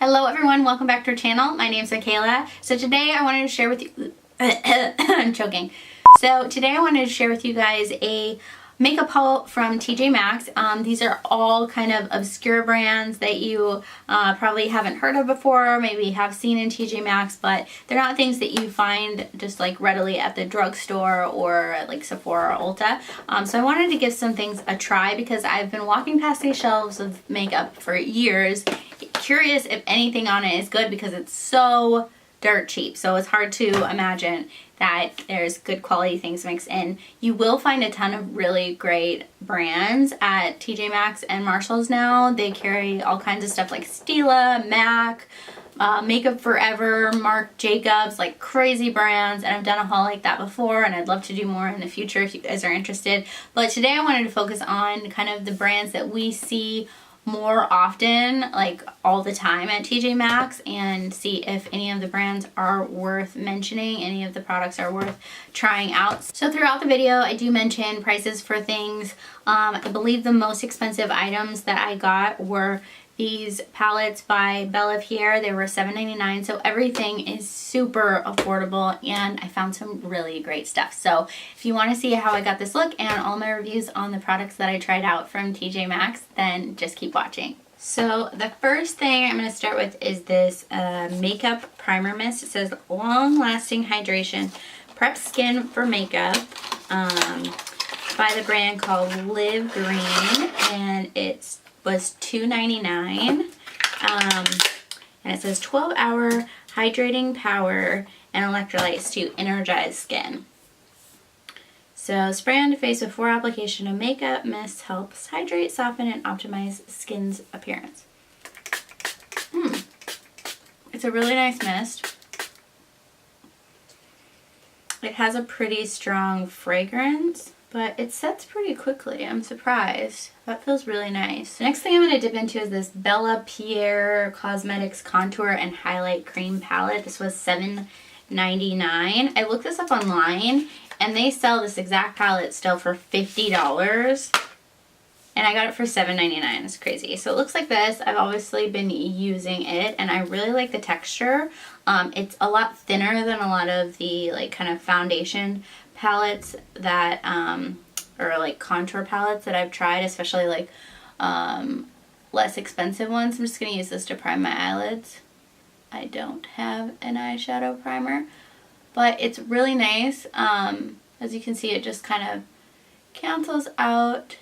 Hello everyone, welcome back to our channel. My name is Michaela. So today I wanted to share with you, I'm choking. So today I wanted to share with you guys a makeup haul from TJMAXX. These are all kind of obscure brands that you probably haven't heard of before, maybe have seen in TJMAXX, but they're not things that you find just like readily at the drugstore or like Sephora or Ulta. So I wanted to give some things a try because I've been walking past these shelves of makeup for years, curious if anything on it is good because it's so dirt cheap. So it's hard to imagine that there's good quality things mixed in. You will find a ton of really great brands at TJMAXX and Marshalls now. They carry all kinds of stuff like Stila, MAC, Makeup Forever, Marc Jacobs, like crazy brands, and I've done a haul like that before and I'd love to do more in the future if you guys are interested. But today I wanted to focus on kind of the brands that we see more often, like all the time at TJMAXX, and see if any of the brands are worth mentioning, any of the products are worth trying out. So throughout the video I do mention prices for things. I believe the most expensive items that I got were these palettes by BellaPierre. They were $7.99, so everything is super affordable and I found some really great stuff. So if you want to see how I got this look and all my reviews on the products that I tried out from TJMAXX, then just keep watching. So the first thing I'm going to start with is this makeup primer mist. It says long lasting hydration prep skin for makeup by the brand called Live Green, and it's was $2.99, and it says 12-hour hydrating power and electrolytes to energize skin. So spray on the face before application of makeup mist helps hydrate, soften, and optimize skin's appearance. It's a really nice mist. It has a pretty strong fragrance, but it sets pretty quickly. I'm surprised. That feels really nice. The next thing I'm going to dip into is this BellaPierre Cosmetics Contour and Highlight Cream Palette. This was $7.99. I looked this up online and they sell this exact palette still for $50. And I got it for $7.99. It's crazy. So it looks like this. I've obviously been using it and I really like the texture. It's a lot thinner than a lot of the like kind of foundation palettes that or like contour palettes that I've tried, especially like less expensive ones. I'm just going to use this to prime my eyelids. I don't have an eyeshadow primer, but it's really nice. As you can see, it just kind of cancels out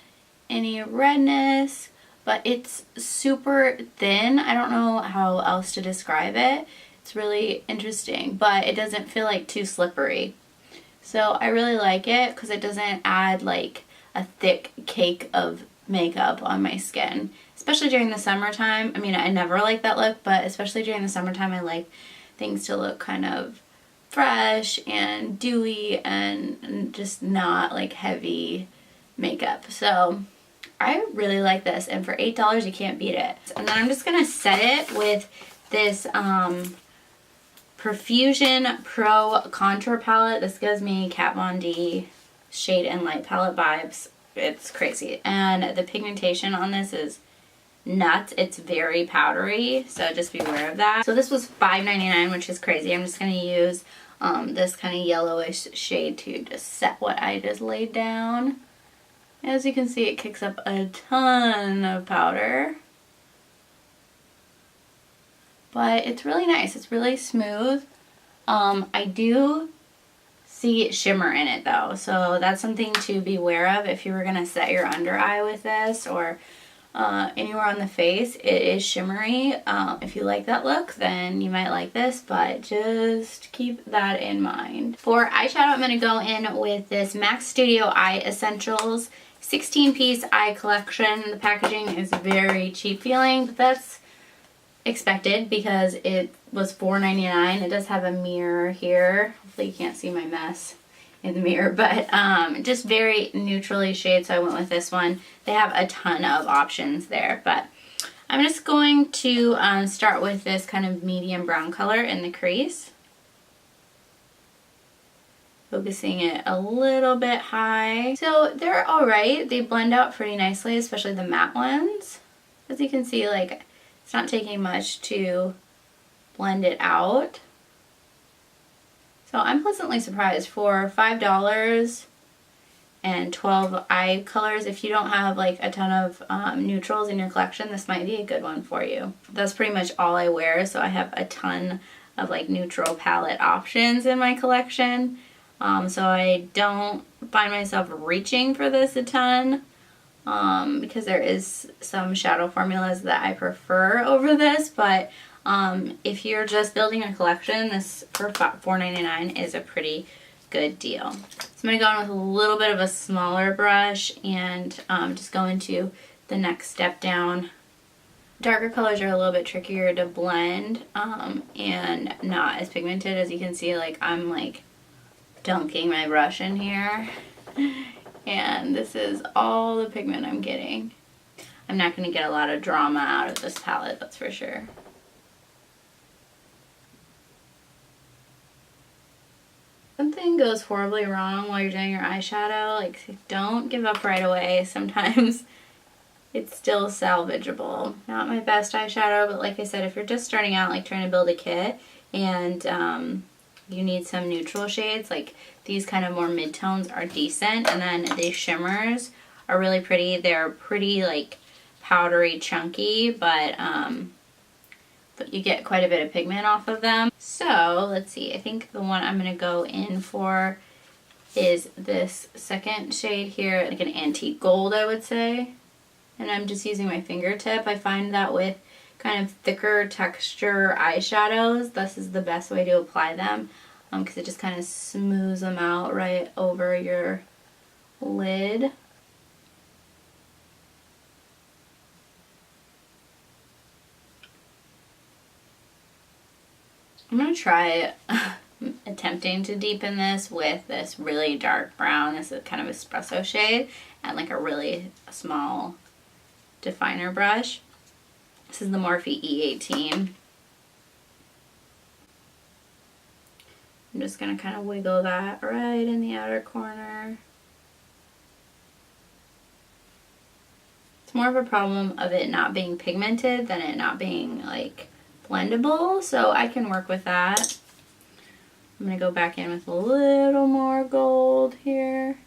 any redness, but it's super thin. I don't know how else to describe it. It's really interesting, but it doesn't feel like too slippery. So I really like it because it doesn't add like a thick cake of makeup on my skin, especially during the summertime. I mean, I never like that look, but especially during the summertime, I like things to look kind of fresh and dewy and just not like heavy makeup. So I really like this, and for $8 you can't beat it. And then I'm just gonna set it with this Profusion Pro Contour Palette. This gives me Kat Von D Shade and Light Palette vibes. It's crazy. And the pigmentation on this is nuts. It's very powdery, so just be aware of that. So this was $5.99, which is crazy. I'm just going to use this kind of yellowish shade to just set what I just laid down. As you can see, it kicks up a ton of powder. But it's really nice. It's really smooth. I do see shimmer in it though, so that's something to be aware of if you were going to set your under eye with this or anywhere on the face. It is shimmery. If you like that look, then you might like this, but just keep that in mind. For eyeshadow, I'm going to go in with this MAC Studio Eye Essentials 16-piece eye collection. The packaging is very cheap feeling, but that's expected because it was $4.99. It does have a mirror here. Hopefully you can't see my mess in the mirror, but just very neutrally shade, so I went with this one. They have a ton of options there, but I'm just going to start with this kind of medium brown color in the crease. Focusing it a little bit high. So they're alright. They blend out pretty nicely, especially the matte ones. As you can see, like, It's not taking much to blend it out. So I'm pleasantly surprised for $5 and 12 eye colors. If you don't have like a ton of neutrals in your collection, this might be a good one for you. That's pretty much all I wear, so I have a ton of like neutral palette options in my collection. So I don't find myself reaching for this a ton because there is some shadow formulas that I prefer over this, but if you're just building a collection, this for $4.99 is a pretty good deal. So I'm going to go in with a little bit of a smaller brush and just go into the next step down. Darker colors are a little bit trickier to blend and not as pigmented. As you can see, like I'm like dunking my brush in here, and this is all the pigment I'm getting. I'm not going to get a lot of drama out of this palette, that's for sure. Something goes horribly wrong while you're doing your eyeshadow, like don't give up right away. Sometimes it's still salvageable. Not my best eyeshadow, but like I said, if you're just starting out, like trying to build a kit, and you need some neutral shades, like these kind of more mid-tones are decent, and then these shimmers are really pretty. They're pretty like powdery, chunky, but you get quite a bit of pigment off of them. So let's see, I think the one I'm going to go in for is this second shade here, like an antique gold, I would say. And I'm just using my fingertip. I find that with kind of thicker texture eyeshadows, this is the best way to apply them because it just kind of smooths them out right over your lid. I'm going to try attempting to deepen this with this really dark brown. This is kind of espresso shade, and like a really small definer brush. This is the Morphe E18. I'm just going to kind of wiggle that right in the outer corner. It's more of a problem of it not being pigmented than it not being like blendable, so I can work with that. I'm going to go back in with a little more gold here.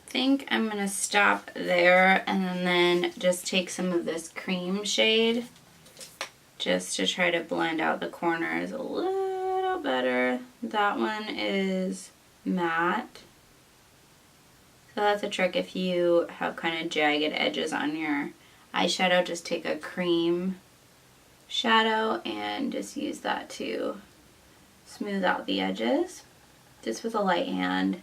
I think I'm going to stop there and then just take some of this cream shade just to try to blend out the corners a little better. That one is matte. So that's a trick if you have kind of jagged edges on your eyeshadow. Just take a cream shadow and just use that to smooth out the edges, just with a light hand,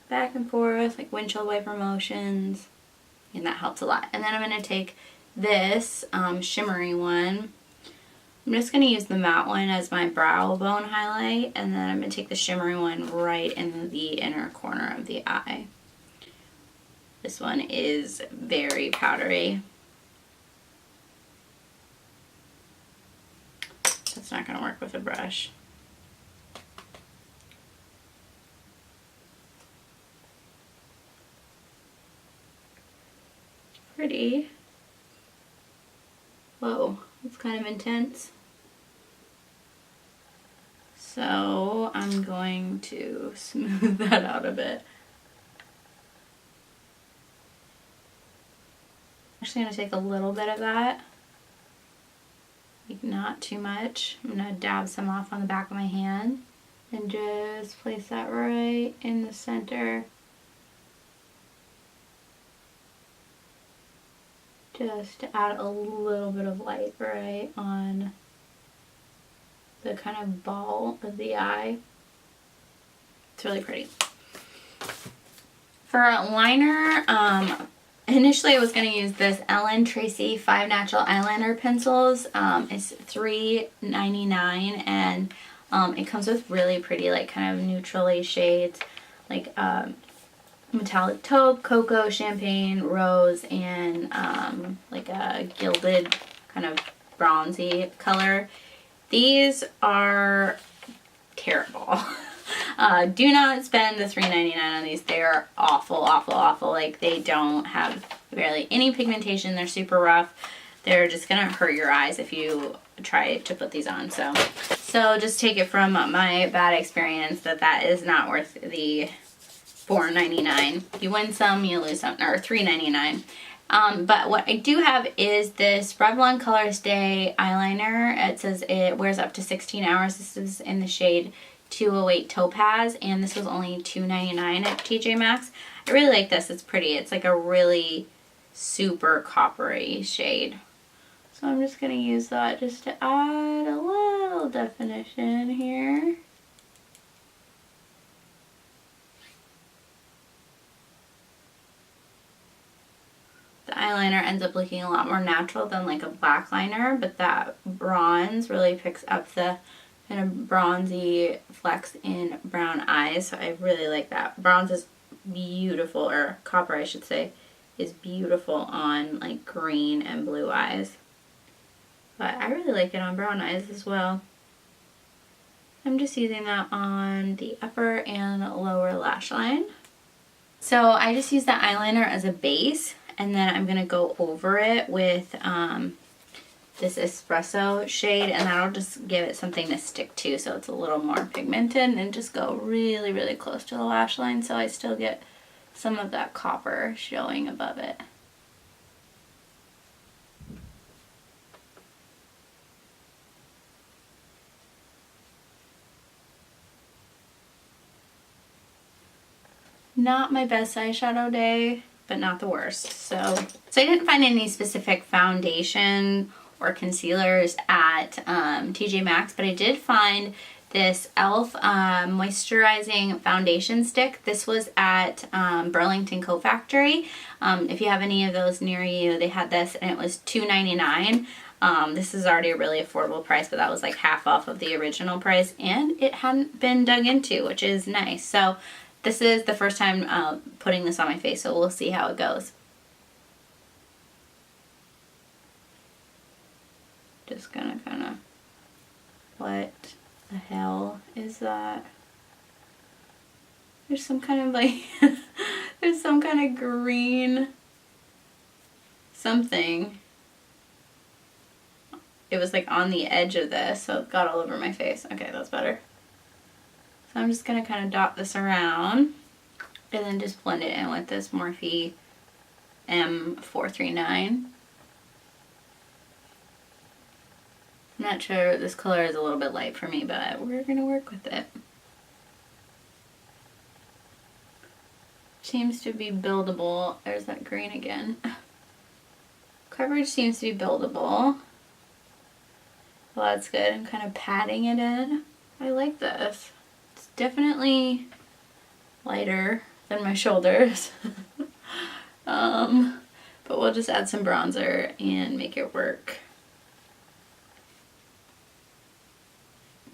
back and forth like windshield wiper motions, and that helps a lot. And then I'm going to take this shimmery one. I'm just going to use the matte one as my brow bone highlight, and then I'm going to take the shimmery one right in the inner corner of the eye. This one is very powdery. It's not going to work with a brush. Pretty. Whoa, it's kind of intense. So I'm going to smooth that out a bit. I'm actually going to take a little bit of that. Like not too much. I'm going to dab some off on the back of my hand and just place that right in the center. Just to add a little bit of light right on the kind of ball of the eye. It's really pretty. For a liner, initially I was going to use this Ellen Tracy 5 Natural Eyeliner Pencils. It's $3.99 and it comes with really pretty like kind of neutrally shades like metallic taupe, cocoa, champagne, rose, and like a gilded kind of bronzy color. These are terrible. Do not spend the $3.99 on these. They are awful, awful, awful. Like they don't have barely any pigmentation. They're super rough. they're just gonna hurt your eyes if you try to put these on. So just take it from my bad experience that is not worth the $4.99. You win some, you lose some, or $3.99. But what I do have is this Revlon Color Stay eyeliner. It says it wears up to 16 hours. This is in the shade 208 Topaz, and this was only $2.99 at TJ Maxx. I really like this. It's pretty. It's like a really super coppery shade. So I'm just going to use that just to add a little definition here. The eyeliner ends up looking a lot more natural than like a black liner, but that bronze really picks up the kind of bronzy flecks in brown eyes. So I really like that. Bronze is beautiful, or copper I should say, is beautiful on like green and blue eyes. But I really like it on brown eyes as well. I'm just using that on the upper and lower lash line. So I just use the eyeliner as a base, and then I'm going to go over it with this espresso shade, and that'll just give it something to stick to so it's a little more pigmented, and just go really, really close to the lash line so I still get some of that copper showing above it. Not my best eyeshadow day, but not the worst. So I didn't find any specific foundation or concealers at TJ Maxx, but I did find this e.l.f. moisturizing foundation stick. This was at Burlington Coat Factory. If you have any of those near you, they had this, and it was $2.99. This is already a really affordable price, but that was like half off of the original price, and it hadn't been dug into, which is nice. So this is the first time putting this on my face, so we'll see how it goes. Just gonna kind of, what the hell is that? There's some kind of like, there's some kind of green something. It was like on the edge of this, so it got all over my face. Okay, that's better. So I'm just going to kind of dot this around and then just blend it in with this Morphe M439. I'm not sure, this color is a little bit light for me, but we're going to work with it. Seems to be buildable. There's that green again. Coverage seems to be buildable. Well, that's good. I'm kind of patting it in. I like this. It's definitely lighter than my shoulders. But we'll just add some bronzer and make it work.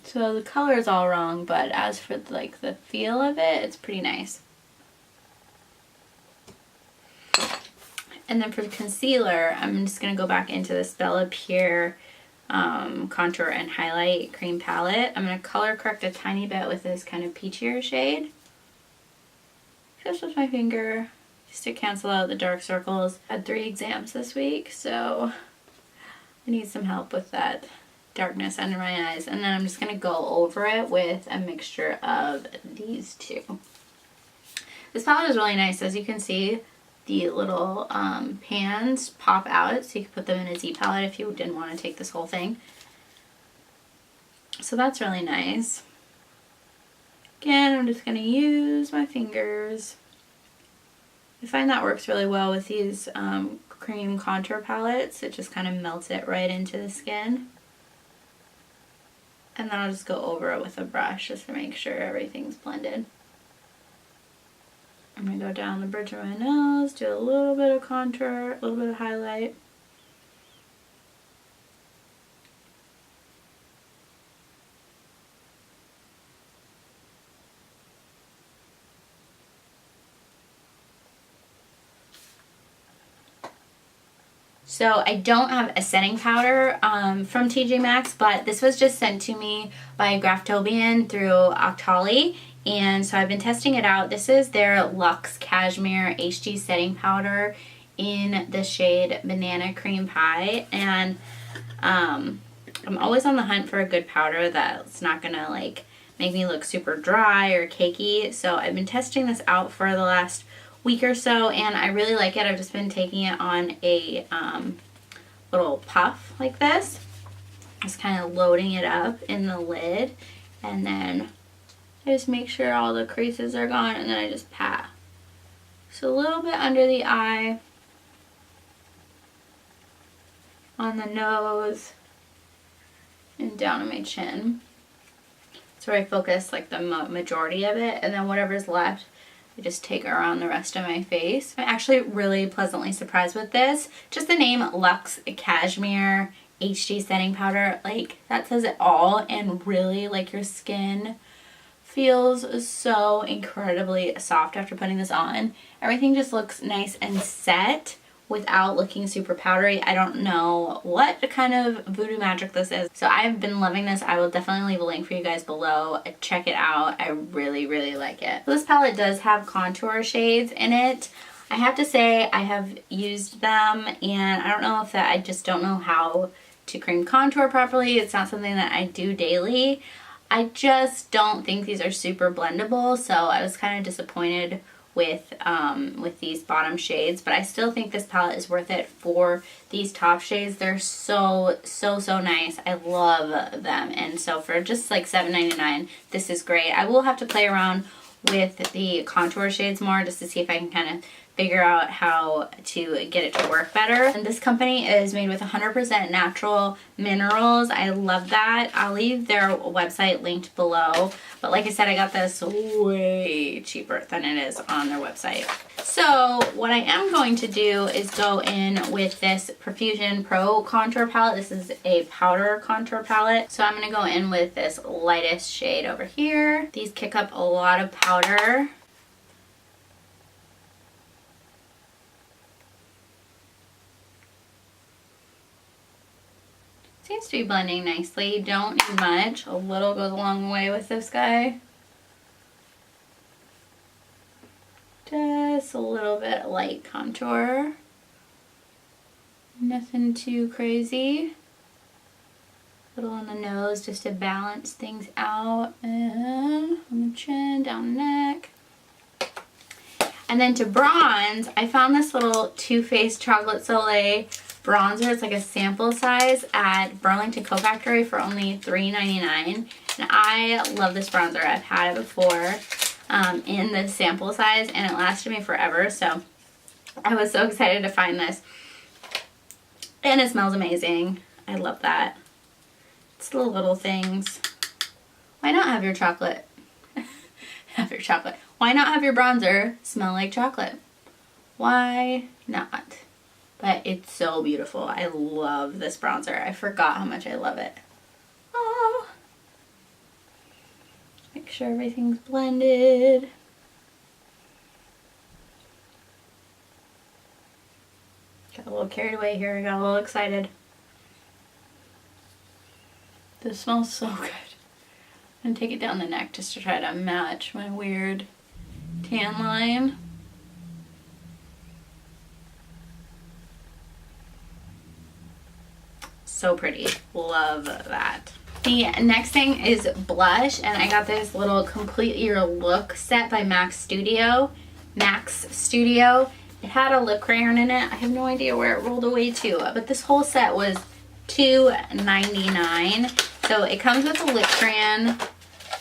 So the color is all wrong, but as for like the feel of it, it's pretty nice. And then for the concealer, I'm just going to go back into this BellaPierre Contour and Highlight Cream Palette. I'm going to color correct a tiny bit with this kind of peachier shade. Just with my finger, just to cancel out the dark circles. I had 3 exams this week, so I need some help with that darkness under my eyes. And then I'm just going to go over it with a mixture of these two. This palette is really nice. As you can see, the little pans pop out, so you can put them in a Z palette if you didn't want to take this whole thing. So that's really nice. Again, I'm just going to use my fingers. I find that works really well with these cream contour palettes. It just kind of melts it right into the skin. And then I'll just go over it with a brush just to make sure everything's blended. I'm going to go down the bridge of my nose, do a little bit of contour, a little bit of highlight. So I don't have a setting powder from TJ Maxx, but this was just sent to me by Graftobian through Octoly. And so I've been testing it out. This is their LuxeCashmere HD setting powder, in the shade Banana Cream Pie, and I'm always on the hunt for a good powder that's not gonna like make me look super dry or cakey. So I've been testing this out for the last week or so, and I really like it. I've just been taking it on a little puff like this, just kind of loading it up in the lid, and then I just make sure all the creases are gone, and then I just pat. So a little bit under the eye, on the nose, and down on my chin. That's where I focus like the majority of it, and then whatever's left I just take around the rest of my face. I'm actually really pleasantly surprised with this. Just the name LuxeCashmere HD setting powder, like that says it all, and really like your skin feels so incredibly soft after putting this on. Everything just looks nice and set without looking super powdery. I don't know what kind of voodoo magic this is. So I've been loving this. I will definitely leave a link for you guys below. Check it out. I really, really like it. This palette does have contour shades in it. I have to say I have used them, and I don't know if I just don't know how to cream contour properly. It's not something that I do daily. I just don't think these are super blendable, so I was kind of disappointed with these bottom shades, but I still think this palette is worth it for these top shades. They're so nice. I love them, and so for just like $7.99, this is great. I will have to play around with the contour shades more just to see if I can kind of figure out how to get it to work better. And this company is made with 100% natural minerals. I love that. I'll leave their website linked below. But like I said, I got this way cheaper than it is on their website. So what I am going to do is go in with this Profusion Pro Contour Palette. This is a powder contour palette. So I'm going to go in with this lightest shade over here. These kick up a lot of powder. Seems to be blending nicely. You don't need much. A little goes a long way with this guy. Just a little bit of light contour. Nothing too crazy. A little on the nose just to balance things out. And on the chin, down the neck. And then to bronze, I found this little Too Faced Chocolate Soleil bronzer. It's like a sample size at Burlington Coat Factory for only $3.99. And I love this bronzer. I've had it before in the sample size, and it lasted me forever. So I was so excited to find this. And it smells amazing. I love that. It's the little things. Why not have your chocolate? Have your chocolate. Why not have your bronzer smell like chocolate? Why not? But it's so beautiful. I love this bronzer. I forgot how much I love it. Oh. Make sure everything's blended. Got a little carried away here. I got a little excited. This smells so good. I'm going to take it down the neck just to try to match my weird tan line. So pretty. Love that. The next thing is blush, and I got this little Complete Your Look set by MAXX Studio. It had a lip crayon in it. I have no idea where it rolled away to, but this whole set was $2.99. So it comes with a lip crayon,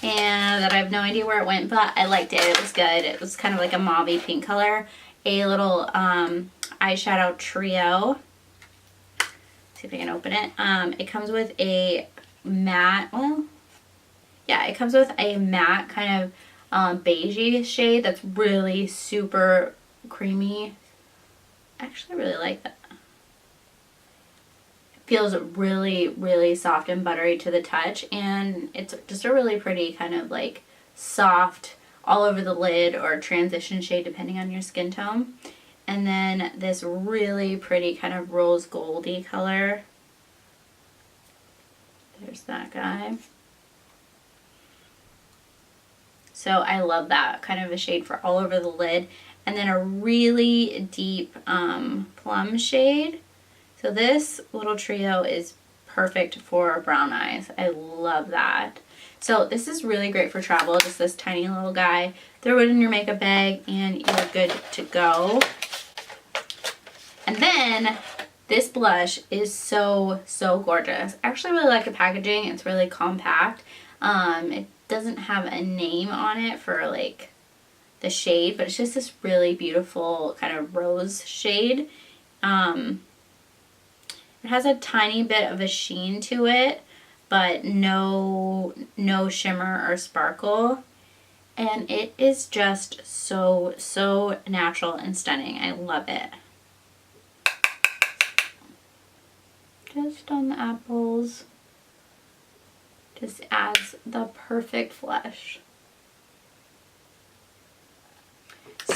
and that I have no idea where it went, but I liked it. It was good. It was kind of like a mauve pink color. A little eyeshadow trio. See if I can open it. It comes with a matte, well, yeah, it comes with a matte kind of beigey shade that's really super creamy. I actually really like that. It feels really, really soft and buttery to the touch, and it's just a really pretty kind of like soft all over the lid or transition shade depending on your skin tone. And then this really pretty kind of rose goldy color. There's that guy. So I love that kind of a shade for all over the lid. and then a really deep plum shade. So this little trio is perfect for brown eyes. I love that. So this is really great for travel, just this tiny little guy. Throw it in your makeup bag and you're good to go. And then this blush is so, so gorgeous. I actually really like the packaging. It's really compact. It doesn't have a name on it for like the shade, but it's just this really beautiful kind of rose shade. It has a tiny bit of a sheen to it, but no shimmer or sparkle. And it is just so, so natural and stunning. I love it. Just on the apples. Just adds the perfect flush.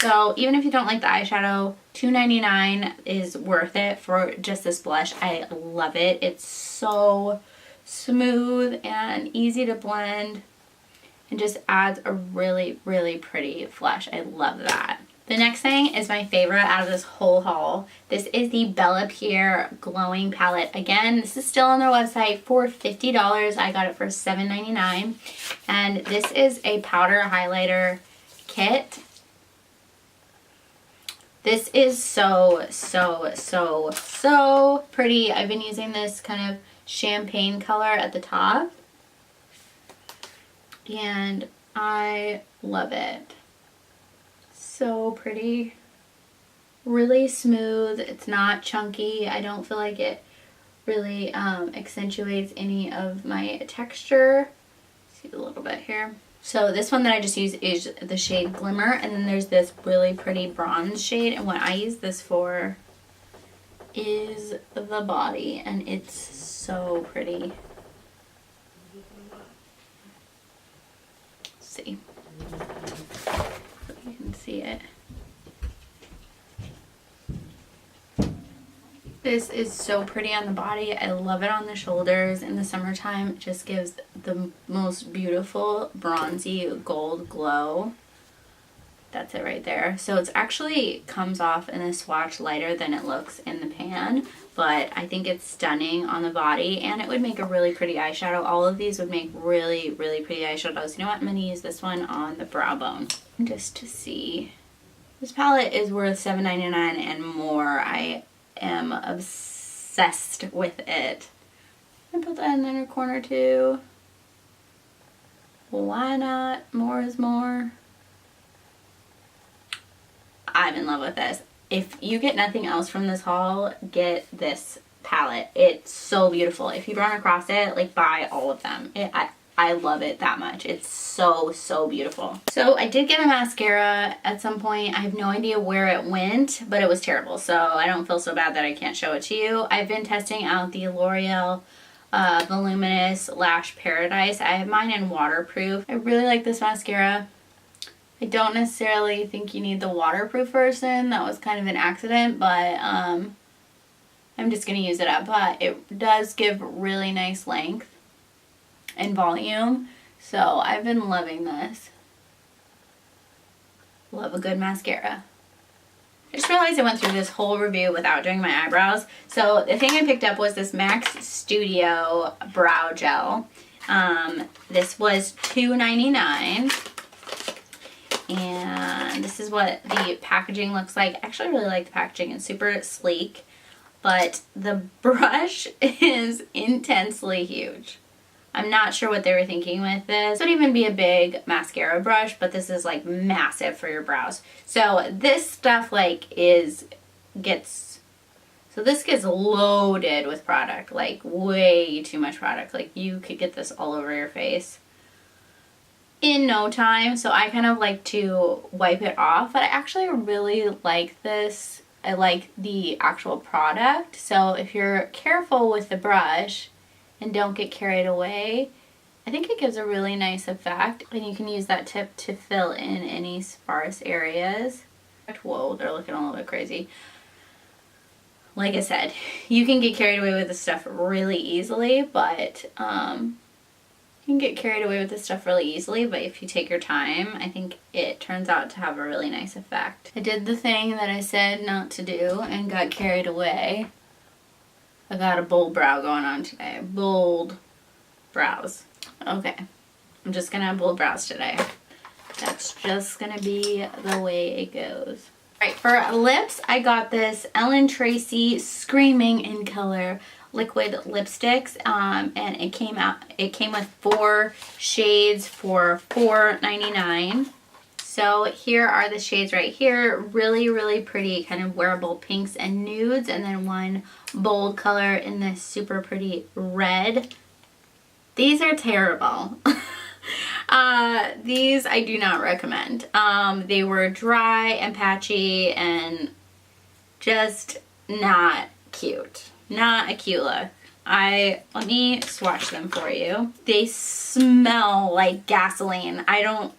So even if you don't like the eyeshadow, $2.99 is worth it for just this blush. I love it. It's so smooth and easy to blend and just adds a really, really pretty flush. I love that. The next thing is my favorite out of this whole haul. This is the BellaPierre Glowing Palette. Again, this is still on their website for $50. I got it for $7.99. And this is a powder highlighter kit. This is so, so, so, so pretty. I've been using this kind of champagne color at the top. And I love it. So pretty, really smooth. It's not chunky. I don't feel like it really accentuates any of my texture. See a little bit here. So this one that I just used is the shade Glimmer, and then there's this really pretty bronze shade, and what I use this for is the body, and it's so pretty. Let's see. You can see it. This is so pretty on the body. I love it on the shoulders. In the summertime, it just gives the most beautiful bronzy gold glow. That's it right there. So it's actually comes off in a swatch lighter than it looks in the pan, but I think it's stunning on the body, and it would make a really pretty eyeshadow. All of these would make really, really pretty eyeshadows. You know what? I'm going to use this one on the brow bone just to see. This palette is worth $7.99 and more. I am obsessed with it. I'm gonna put that in the inner corner too. Why not? More is more. I'm in love with this. If you get nothing else from this haul, get this palette. It's so beautiful. If you run across it, like, buy all of them. I love it that much. It's so, so beautiful. So I did get a mascara at some point. I have no idea where it went, but it was terrible. So I don't feel so bad that I can't show it to you. I've been testing out the L'Oreal Voluminous Lash Paradise. I have mine in waterproof. I really like this mascara. I don't necessarily think you need the waterproof version. That was kind of an accident, but I'm just going to use it up. But it does give really nice length and volume, so I've been loving this. Love a good mascara. I just realized I went through this whole review without doing my eyebrows. So the thing I picked up was this MAC Studio Brow Gel. This was $2.99. And this is what the packaging looks like. I actually really like the packaging. It's super sleek, but the brush is intensely huge. I'm not sure what they were thinking with this. This would even be a big mascara brush, but this is like massive for your brows. So this stuff like gets loaded with product, like way too much product. Like you could get this all over your face in no time. So I kind of like to wipe it off, but I actually really like this. I like the actual product. So if you're careful with the brush and don't get carried away, I think it gives a really nice effect. And you can use that tip to fill in any sparse areas. Whoa, they're looking a little bit crazy. Like I said, you can get carried away with this stuff really easily, but You can get carried away with this stuff really easily, but if you take your time, I think it turns out to have a really nice effect. I did the thing that I said not to do and got carried away. I got a bold brow going on today. Bold brows. Okay. I'm just gonna have bold brows today. That's just gonna be the way it goes. Alright, for lips, I got this Ellen Tracy Screaming in Color liquid lipsticks, and it came with 4 shades for $4.99. So here are the shades right here. Really, really pretty kind of wearable pinks and nudes, and then one bold color in this super pretty red. These are terrible. These I do not recommend. They were dry and patchy and just not cute. Not a cute look. Let me swatch them for you. They smell like gasoline. I don't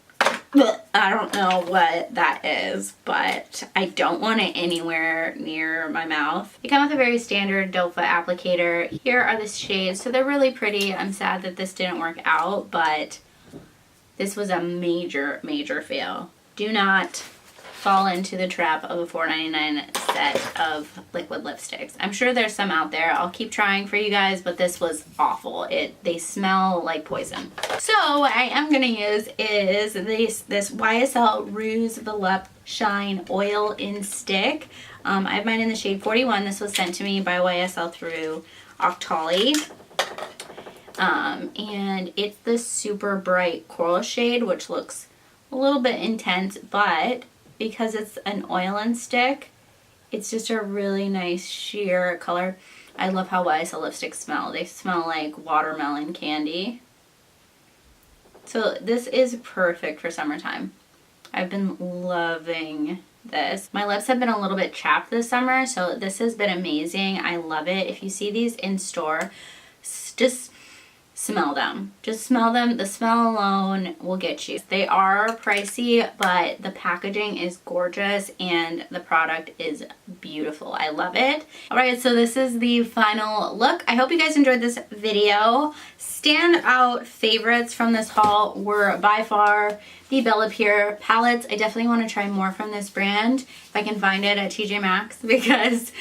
know what that is, but I don't want it anywhere near my mouth. They come with a very standard doe foot applicator. Here are the shades. So they're really pretty. I'm sad that this didn't work out, but this was a major, major fail. Do not fall into the trap of a $4.99 set of liquid lipsticks. I'm sure there's some out there. I'll keep trying for you guys, but this was awful. They smell like poison. So what I am gonna use is this YSL Rouge Volupté Shine Oil in Stick. I have mine in the shade 41. This was sent to me by YSL through Octoly. And it's this super bright coral shade, which looks a little bit intense, but because it's an oil and stick, it's just a really nice sheer color. I love how YSL lipsticks smell. They smell like watermelon candy. So this is perfect for summertime. I've been loving this. My lips have been a little bit chapped this summer, so this has been amazing. I love it. If you see these in store, just smell them. Just smell them. The smell alone will get you. They are pricey, but the packaging is gorgeous and the product is beautiful. I love it. Alright, so this is the final look. I hope you guys enjoyed this video. Standout favorites from this haul were by far the BellaPierre palettes. I definitely want to try more from this brand if I can find it at TJMAXX, because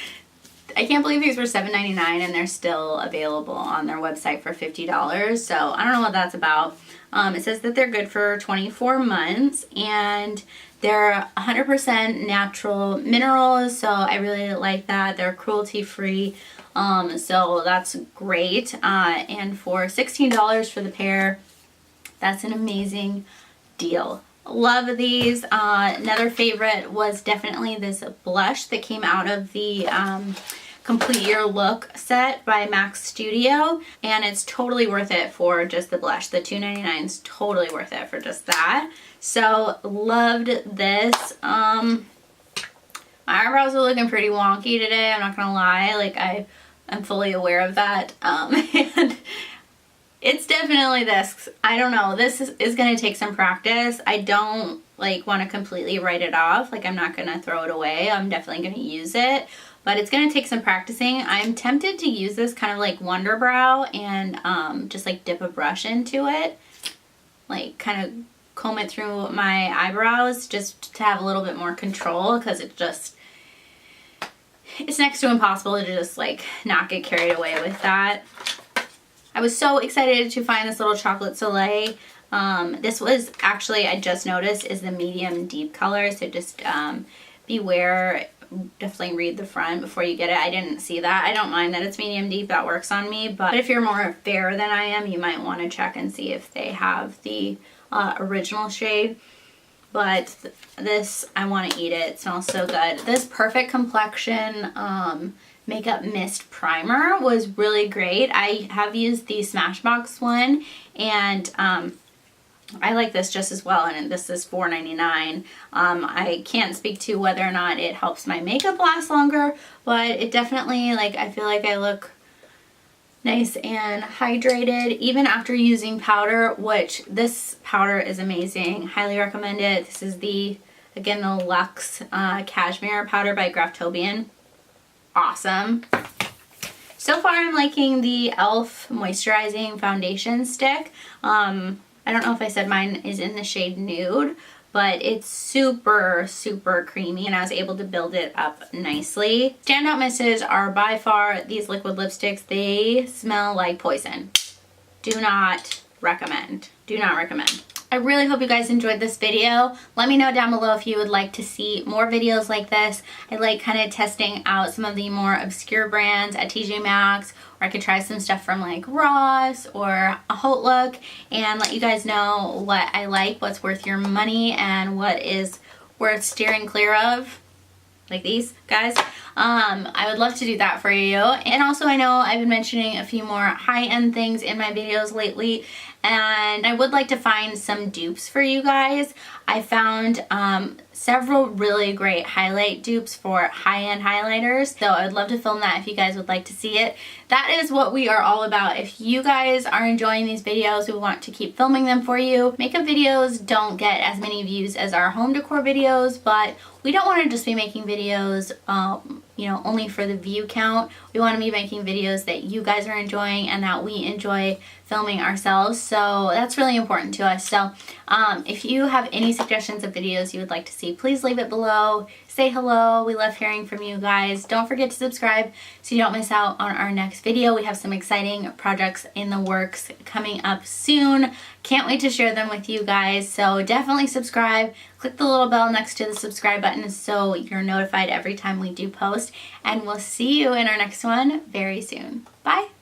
I can't believe these were $7.99 and they're still available on their website for $50. So I don't know what that's about. It says that they're good for 24 months and they're 100% natural minerals. So I really like that. They're cruelty free. So that's great. And for $16 for the pair, that's an amazing deal. Love these. Another favorite was definitely this blush that came out of the Complete Your Look set by MAC Studio, and it's totally worth it for just the blush. The $2.99 is totally worth it for just that. So loved this. My eyebrows are looking pretty wonky today, I'm not gonna lie. Like, I'm fully aware of that. And it's definitely this. I don't know. This is going to take some practice. I don't want to completely write it off. Like, I'm not going to throw it away. I'm definitely going to use it. But it's going to take some practicing. I'm tempted to use this kind of like Wonder Brow and just like dip a brush into it. Like kind of comb it through my eyebrows just to have a little bit more control, because it's next to impossible to just like not get carried away with that. I was so excited to find this little Chocolate Soleil. This was actually, I just noticed, is the medium deep color. So just beware, definitely read the front before you get it. I didn't see that. I don't mind that it's medium deep. That works on me. But if you're more fair than I am, you might want to check and see if they have the original shade. But this, I want to eat it. It smells so good. This Perfect Complexion Makeup Mist Primer was really great. I have used the Smashbox one, and I like this just as well, and this is $4.99. I can't speak to whether or not it helps my makeup last longer, but it definitely, I feel like I look nice and hydrated even after using powder, which this powder is amazing. Highly recommend it. This is again, the Luxe Cashmere powder by Graftobian. Awesome. So far I'm liking the e.l.f. moisturizing foundation stick. I don't know if I said mine is in the shade Nude, but it's super, super creamy and I was able to build it up nicely. Standout misses are by far these liquid lipsticks. They smell like poison. Do not recommend. Do not recommend. I really hope you guys enjoyed this video. Let me know down below if you would like to see more videos like this. I like kind of testing out some of the more obscure brands at TJMAXX, or I could try some stuff from like Ross or a Haute Look and let you guys know what I like, what's worth your money, and what is worth steering clear of. Like these guys. I would love to do that for you. And also I know I've been mentioning a few more high-end things in my videos lately, and I would like to find some dupes for you guys. I found several really great highlight dupes for high-end highlighters, so I would love to film that if you guys would like to see it. That is what we are all about. If you guys are enjoying these videos, we want to keep filming them for you. Makeup videos don't get as many views as our home decor videos, but we don't want to just be making videos you know, only for the view count. We want to be making videos that you guys are enjoying and that we enjoy filming ourselves, so that's really important to us. So if you have any suggestions of videos you would like to see, please leave it below. Say hello. We love hearing from you guys. Don't forget to subscribe so you don't miss out on our next video. We have some exciting projects in the works coming up soon. Can't wait to share them with you guys, so definitely subscribe. Click the little bell next to the subscribe button so you're notified every time we do post, and we'll see you in our next one very soon. Bye!